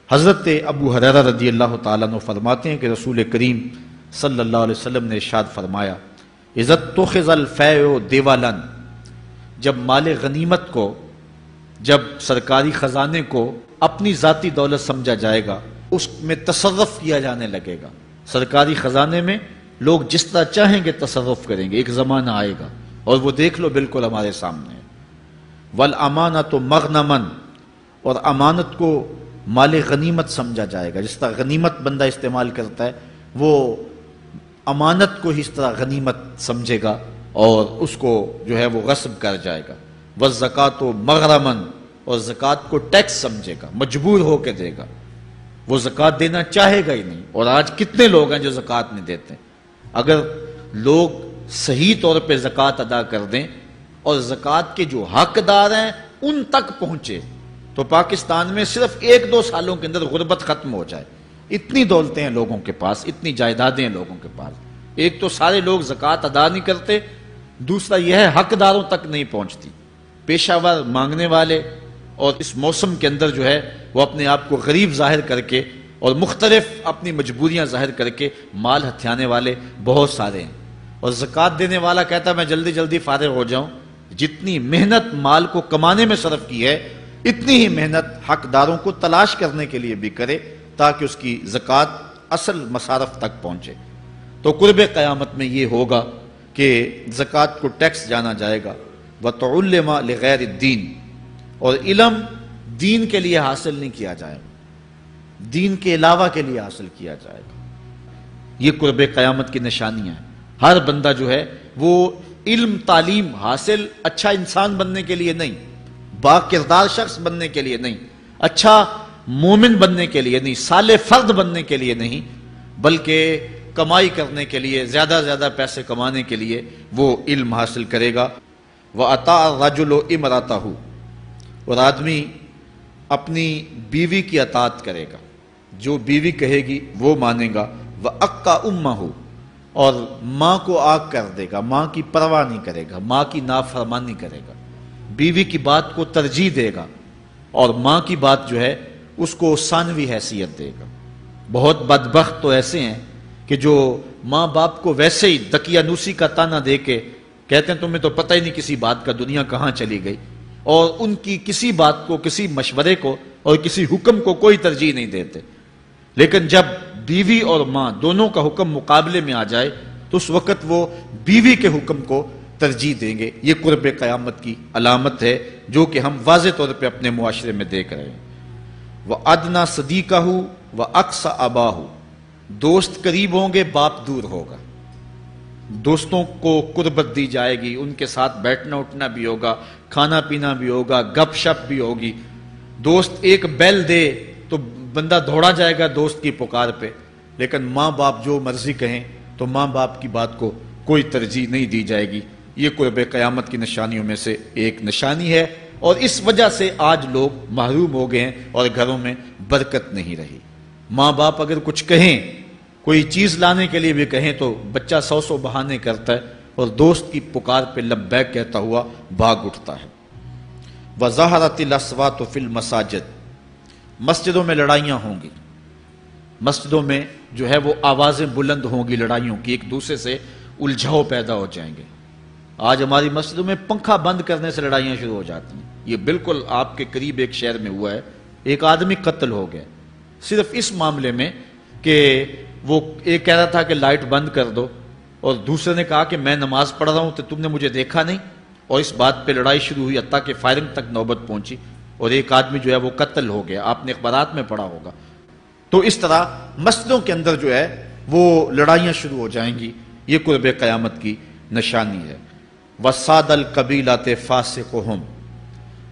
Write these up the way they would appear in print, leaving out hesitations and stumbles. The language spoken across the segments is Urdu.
حضرت ابو ہریرہ رضی اللہ تعالیٰ عنہ فرماتے ہیں کہ رسول کریم صلی اللہ علیہ وسلم نے ارشاد فرمایا اذا اتخذ الفیء دیوالا، جب مال غنیمت کو، جب سرکاری خزانے کو اپنی ذاتی دولت سمجھا جائے گا، اس میں تصرف کیا جانے لگے گا، سرکاری خزانے میں لوگ جس طرح چاہیں گے تصرف کریں گے، ایک زمانہ آئے گا اور وہ دیکھ لو بالکل ہمارے سامنے ہے۔ والامانۃ مغنما، اور امانت کو مال غنیمت سمجھا جائے گا، جس طرح غنیمت بندہ استعمال کرتا ہے وہ امانت کو اس طرح غنیمت سمجھے گا اور اس کو جو ہے وہ غصب کر جائے گا۔ والزکوٰۃ مغرما، اور زکوٰۃ کو ٹیکس سمجھے گا، مجبور ہو کے دے گا، وہ زکوٰۃ دینا چاہے گا ہی نہیں۔ اور آج کتنے لوگ ہیں جو زکوٰۃ نہیں دیتے؟ اگر لوگ صحیح طور پہ زکوٰۃ ادا کر دیں اور زکوٰۃ کے جو حقدار ہیں ان تک پہنچے تو پاکستان میں صرف 1-2 سالوں کے اندر غربت ختم ہو جائے۔ اتنی دولتیں ہیں لوگوں کے پاس، اتنی جائیدادیں ہیں لوگوں کے پاس، ایک تو سارے لوگ زکوٰۃ ادا نہیں کرتے، دوسرا یہ ہے حقداروں تک نہیں پہنچتی۔ پیشہ ور مانگنے والے اور اس موسم کے اندر جو ہے وہ اپنے آپ کو غریب ظاہر کر کے اور مختلف اپنی مجبوریاں ظاہر کر کے مال ہتھیانے والے بہت سارے ہیں، اور زکوٰۃ دینے والا کہتا ہے میں جلدی جلدی فارغ ہو جاؤں۔ جتنی محنت مال کو کمانے میں صرف کی ہے اتنی ہی محنت حقداروں کو تلاش کرنے کے لیے بھی کرے تاکہ اس کی زکوٰۃ اصل مصارف تک پہنچے۔ تو قرب قیامت میں یہ ہوگا کہ زکوٰۃ کو ٹیکس جانا جائے گا۔ وَتُعُلِّمَ لِغَيْرِ الدِّينِ، اور علم دین کے لیے حاصل نہیں کیا جائے گا، دین کے علاوہ کے لیے حاصل کیا جائے گا۔ یہ قرب قیامت کی نشانیاں ہیں۔ ہر بندہ جو ہے وہ علم تعلیم حاصل اچھا انسان بننے کے لیے نہیں، با کردار شخص بننے کے لیے نہیں، اچھا مومن بننے کے لیے نہیں، صالح فرد بننے کے لیے نہیں، بلکہ کمائی کرنے کے لیے، زیادہ زیادہ پیسے کمانے کے لیے وہ علم حاصل کرے گا۔ وَأَطَاعَ الرَّجُلُ امْرَأَتَهُ، اور آدمی اپنی بیوی کی اطاعت کرے گا، جو بیوی کہے گی وہ مانے گا۔ وَأَقَّى أُمَّهُ، اور ماں کو آگ کر دے گا، ماں کی پرواہ نہیں کرے گا، ماں کی نافرمانی کرے گا، بیوی کی بات کو ترجیح دے گا اور ماں کی بات جو ہے اس کو ثانوی حیثیت دے گا۔ بہت بدبخت تو ایسے ہیں کہ جو ماں باپ کو ویسے ہی دقیانوسی کا تانا دے کے کہتے ہیں تمہیں تو پتہ ہی نہیں کسی بات کا دنیا کہاں چلی گئی، اور ان کی کسی بات کو، کسی مشورے کو اور کسی حکم کو کوئی ترجیح نہیں دیتے۔ لیکن جب بیوی اور ماں دونوں کا حکم مقابلے میں آ جائے تو اس وقت وہ بیوی کے حکم کو ترجیح دیں گے۔ یہ قرب قیامت کی علامت ہے جو کہ ہم واضح طور پہ اپنے معاشرے میں دیکھ رہے ہیں۔ وَأَدْنَى صَدِيقَهُ وَأَقْصَى أَبَاهُ، دوست قریب ہوں گے، باپ دور ہوگا۔ دوستوں کو قربت دی جائے گی، ان کے ساتھ بیٹھنا اٹھنا بھی ہوگا، کھانا پینا بھی ہوگا، گپ شپ بھی ہوگی۔ دوست ایک بیل دے تو بندہ دوڑا جائے گا دوست کی پکار پہ، لیکن ماں باپ جو مرضی کہیں تو ماں باپ کی بات کو کوئی ترجیح نہیں دی جائے گی۔ یہ قرب قیامت کی نشانیوں میں سے ایک نشانی ہے، اور اس وجہ سے آج لوگ محروم ہو گئے ہیں اور گھروں میں برکت نہیں رہی۔ ماں باپ اگر کچھ کہیں، کوئی چیز لانے کے لیے بھی کہیں تو بچہ 100 بہانے کرتا ہے اور دوست کی پکار پہ لبیک کہتا ہوا بھاگ اٹھتا ہے۔ وَظَهَرَتِ الْأَصْوَاتُ فِي الْمَسَاجِدِ، مسجدوں میں لڑائیاں ہوں گی، مسجدوں میں جو ہے وہ آوازیں بلند ہوں گی لڑائیوں کی، ایک دوسرے سے الجھاؤ پیدا ہو جائیں گے۔ آج ہماری مسجدوں میں پنکھا بند کرنے سے لڑائیاں شروع ہو جاتی ہیں۔ یہ بالکل آپ کے قریب ایک شہر میں ہوا ہے، ایک آدمی قتل ہو گیا صرف اس معاملے میں کہ وہ ایک کہہ رہا تھا کہ لائٹ بند کر دو، اور دوسرے نے کہا کہ میں نماز پڑھ رہا ہوں تو تم نے مجھے دیکھا نہیں، اور اس بات پہ لڑائی شروع ہوئی، حتیٰ کہ فائرنگ تک نوبت پہنچی اور ایک آدمی جو ہے وہ قتل ہو گیا۔ آپ نے اخبارات میں پڑھا ہوگا۔ تو اس طرح مسجدوں کے اندر جو ہے وہ لڑائیاں شروع ہو جائیں گی۔ یہ قرب قیامت کی نشانی ہے۔ وَسَادَ الْقَبِيلَةِ فَاسِقُهُمْ،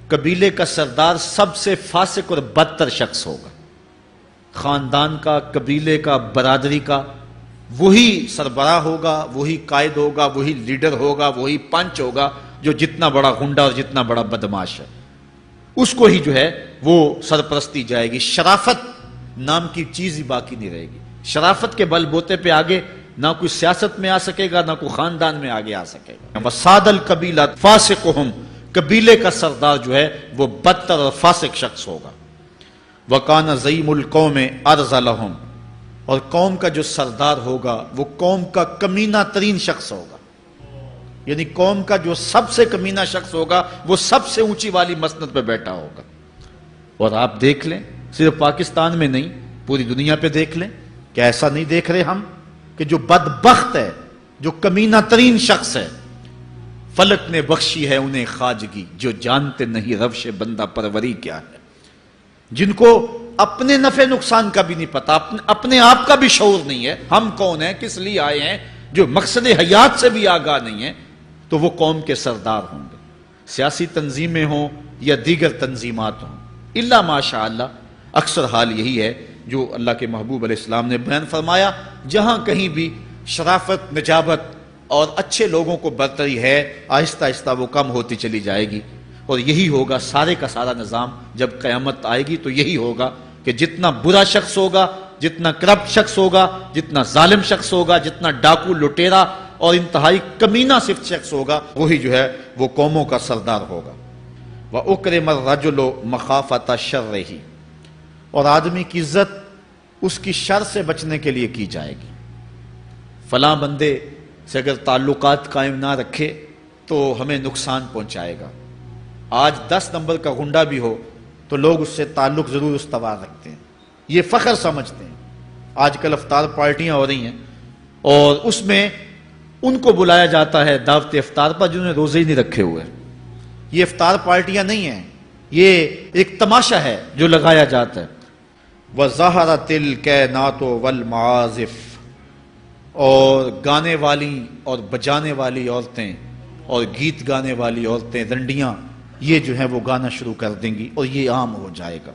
قبیلے کا سردار سب سے فاسق اور بدتر شخص ہوگا۔ خاندان کا، قبیلے کا، برادری کا وہی سربراہ ہوگا، وہی قائد ہوگا، وہی لیڈر ہوگا، وہی پنچ ہوگا جو جتنا بڑا غنڈا اور جتنا بڑا بدماش ہے اس کو ہی جو ہے وہ سرپرستی جائے گی۔ شرافت نام کی چیز ہی باقی نہیں رہے گی۔ شرافت کے بل بوتے پہ آگے نہ کوئی سیاست میں آ سکے گا، نہ کوئی خاندان میں آگے آ سکے گا۔ وَسَادَ الْقَبِيلَةِ فَاسِقُهُمْ، قبیلے کا سردار جو ہے وہ بدتر اور فاسق شخص ہوگا۔ وَكَانَ زَعِيمُ الْقَوْمِ أَرْذَلَهُمْ، اور قوم کا جو سردار ہوگا وہ قوم کا کمینہ ترین شخص ہوگا، یعنی قوم کا جو سب سے کمینہ شخص ہوگا وہ سب سے اونچی والی مسند پہ بیٹھا ہوگا۔ اور آپ دیکھ لیں، صرف پاکستان میں نہیں پوری دنیا پہ دیکھ لیں، کیا ایسا نہیں دیکھ رہے ہم کہ جو بدبخت ہے، جو کمینہ ترین شخص ہے، فلک نے بخشی ہے انہیں خواجگی، جو جانتے نہیں روش بندہ پروری کیا ہے، جن کو اپنے نفع نقصان کا بھی نہیں پتا، اپنے آپ کا بھی شعور نہیں ہے، ہم کون ہیں، کس لیے آئے ہیں، جو مقصد حیات سے بھی آگاہ نہیں ہے، تو وہ قوم کے سردار ہوں گے، سیاسی تنظیمیں ہوں یا دیگر تنظیمات ہوں، الا ماشاء اللہ اکثر حال یہی ہے جو اللہ کے محبوب علیہ السلام نے بیان فرمایا، جہاں کہیں بھی شرافت، نجابت اور اچھے لوگوں کو برتری ہے، آہستہ آہستہ وہ کم ہوتی چلی جائے گی، اور یہی ہوگا سارے کا سارا نظام جب قیامت آئے گی، تو یہی ہوگا کہ جتنا برا شخص ہوگا، جتنا کرپٹ شخص ہوگا، جتنا ظالم شخص ہوگا، جتنا ڈاکو لٹیرا اور انتہائی کمینہ صفت شخص ہوگا، وہی جو ہے وہ قوموں کا سردار ہوگا۔ وَأُكْرِمَ الرَّجُلُ مَخَافَةَ شَرِّهِ، اور آدمی کی عزت اس کی شر سے بچنے کے لیے کی جائے گی۔ فلاں بندے سے اگر تعلقات قائم نہ رکھے تو ہمیں نقصان پہنچائے گا، آج 10 نمبر کا غنڈہ بھی ہو تو لوگ اس سے تعلق ضرور استوار رکھتے ہیں، یہ فخر سمجھتے ہیں۔ آج کل افطار پارٹیاں ہو رہی ہیں اور اس میں ان کو بلایا جاتا ہے دعوت افطار پر جنہوں نے روزے ہی نہیں رکھے ہوئے۔ یہ افطار پارٹیاں نہیں ہیں، یہ ایک تماشا ہے جو لگایا جاتا ہے۔ وَظَهَرَتِ الْكَيْنَاتُ وَالْمَعَازِفُ، اور گانے والی اور بجانے والی عورتیں اور گیت گانے والی عورتیں، رنڈیاں، یہ جو ہیں وہ گانا شروع کر دیں گی اور یہ عام ہو جائے گا۔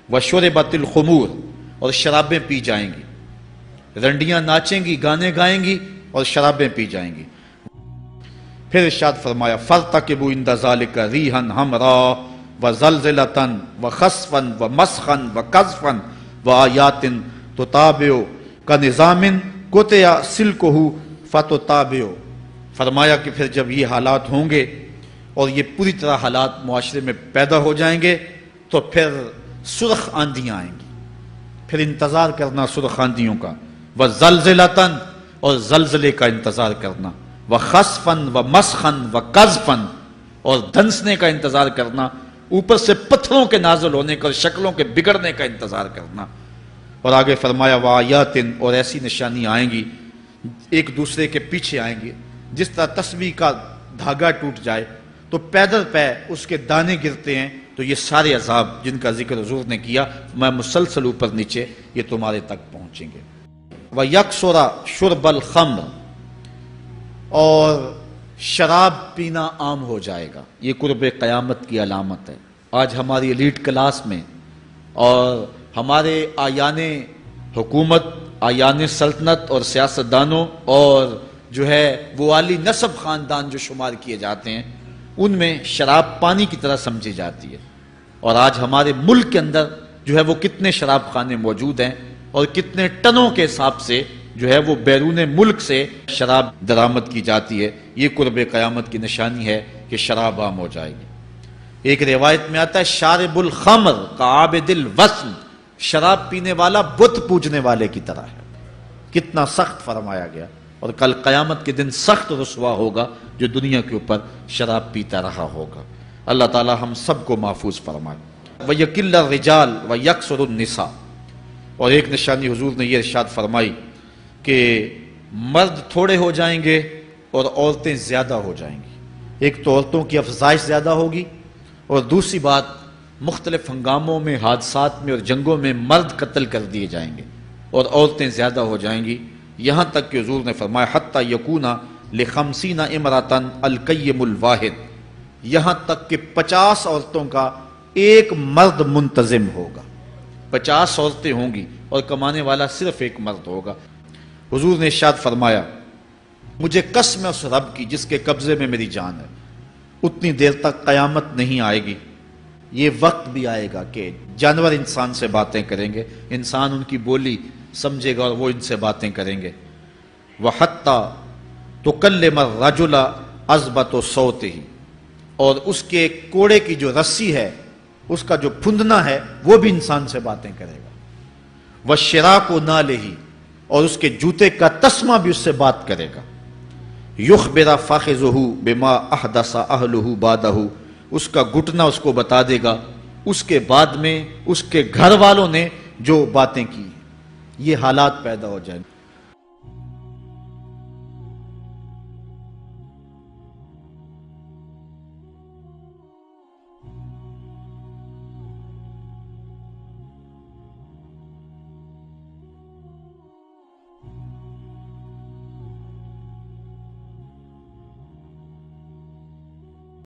وَشُرِبَتِ الْخُمُورُ، اور شرابیں پی جائیں گی، رنڈیاں ناچیں گی، گانے گائیں گی اور شرابیں پی جائیں گی۔ پھر ارشاد فرمایا فَارْتَقِبُوا عِنْدَ ذَلِكَ رِيحًا حَمْرَاءَ وَزَلْزَلَةً وَخَسْفًا وَمَسْخًا وَقَذْفًا وَآيَاتٍ تُتَابِعُ كَنِظَامٍ قُطِعَ سِلْكُهُ فَتُتَابِعُ، فرمایا کہ پھر جب یہ حالات ہوں گے اور یہ پوری طرح حالات معاشرے میں پیدا ہو جائیں گے تو پھر سرخ آندیاں آئیں گی، پھر انتظار کرنا سرخ آندیوں کا، وَزَلْزَلَةً، اور زلزلے کا انتظار کرنا، وَخَسْفًا وَمَسْخًا وَقَذْفًا، اور دھنسنے کا انتظار کرنا، اوپر سے پتھروں کے نازل ہونے کا اور شکلوں کے بگڑنے کا انتظار کرنا۔ اور آگے فرمایا وَآيَاتٍ، اور ایسی نشانیاں آئیں گی ایک دوسرے کے پیچھے آئیں گے، جس طرح تسبیح کا دھاگا ٹوٹ جائے تو پیدل پہ اس کے دانے گرتے ہیں، تو یہ سارے عذاب جن کا ذکر حضور نے کیا میں مسلسل اوپر نیچے یہ تمہارے تک پہنچیں گے۔ وَيَكْثُرَ شُرْبَ الْخَمْرِ، اور شراب پینا عام ہو جائے گا، یہ قرب قیامت کی علامت ہے۔ آج ہماری ایلیٹ کلاس میں اور ہمارے آیان حکومت، آیان سلطنت اور سیاستدانوں اور جو ہے وہ عالی نسب خاندان جو شمار کیے جاتے ہیں، ان میں شراب پانی کی طرح سمجھی جاتی ہے، اور آج ہمارے ملک کے اندر جو ہے وہ کتنے شراب خانے موجود ہیں اور کتنے ٹنوں کے حساب سے جو ہے وہ بیرون ملک سے شراب درآمد کی جاتی ہے۔ یہ قرب قیامت کی نشانی ہے کہ شراب عام ہو جائے گی۔ ایک روایت میں آتا ہے شارب الخمر کعابد الوثن، شراب پینے والا بت پوجنے والے کی طرح ہے، کتنا سخت فرمایا گیا، اور کل قیامت کے دن سخت رسوا ہوگا جو دنیا کے اوپر شراب پیتا رہا ہوگا۔ اللہ تعالی ہم سب کو محفوظ فرمائے۔ وَيَقِلَّ الرِّجَالُ وَيَكْثُرُ النِّسَاءُ، اور ایک نشانی حضور نے یہ ارشاد فرمائی کہ مرد تھوڑے ہو جائیں گے اور عورتیں زیادہ ہو جائیں گی۔ ایک تو عورتوں کی افزائش زیادہ ہوگی، اور دوسری بات مختلف ہنگاموں میں، حادثات میں اور جنگوں میں مرد قتل کر دیے جائیں گے اور عورتیں زیادہ ہو جائیں گی، یہاں تک کہ حضور نے فرمایا حتی یکون ل50 امرأۃ القیم الواحد، یہاں تک کہ 50 عورتوں کا ایک مرد منتظم ہوگا، 50 عورتیں ہوں گی اور کمانے والا صرف ایک مرد ہوگا۔ حضور نے ارشاد فرمایا مجھے قسم ہے اس رب کی جس کے قبضے میں میری جان ہے، اتنی دیر تک قیامت نہیں آئے گی، یہ وقت بھی آئے گا کہ جانور انسان سے باتیں کریں گے، انسان ان کی بولی سمجھے گا اور وہ ان سے باتیں کریں گے۔ وَحَتَّى تُكَلِّمَ الرَّجُلَ عَذْبَةُ صَوْتِهِ، اور اس کے کوڑے کی جو رسی ہے اس کا جو پھندنا ہے وہ بھی انسان سے باتیں کرے گا، وَالشِّرَاكُ نَالِهِ، اور اس کے جوتے کا تسمہ بھی اس سے بات کرے گا، يُخْبِرَ فَخِذُهُ بِمَا أَحْدَثَ أَهْلُهُ بَعْدَهُ، اس کا گھٹنا اس کو بتا دے گا اس کے بعد میں اس کے گھر والوں نے جو باتیں کی، یہ حالات پیدا ہو جائیں۔